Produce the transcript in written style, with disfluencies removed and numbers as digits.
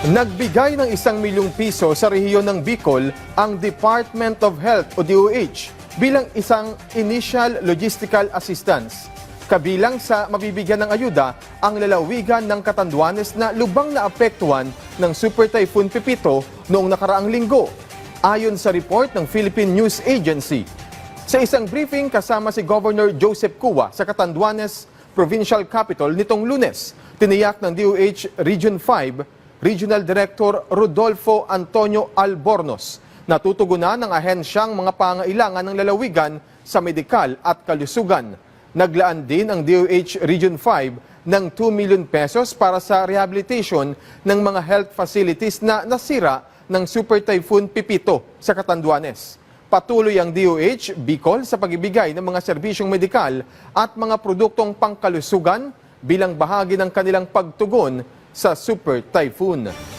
Nagbigay ng 1 milyong piso sa rehiyon ng Bicol ang Department of Health o DOH bilang isang initial logistical assistance. Kabilang sa mabibigyan ng ayuda ang lalawigan ng Catanduanes na lubang naapektuhan ng Super Typhoon Pepito noong nakaraang linggo, ayon sa report ng Philippine News Agency. Sa isang briefing kasama si Governor Joseph Cua sa Catanduanes Provincial Capital nitong Lunes, tiniyak ng DOH Region 5 Regional Director Rodolfo Antonio Albornoz na tutugunan ng ahensyang mga pangailangan ng lalawigan sa medikal at kalusugan. Naglaan din ang DOH Region 5 ng 2 million pesos para sa rehabilitation ng mga health facilities na nasira ng Super Typhoon Pepito sa Catanduanes. Patuloy ang DOH Bicol sa pagbibigay ng mga serbisyong medikal at mga produktong pangkalusugan bilang bahagi ng kanilang pagtugon sa Super Typhoon.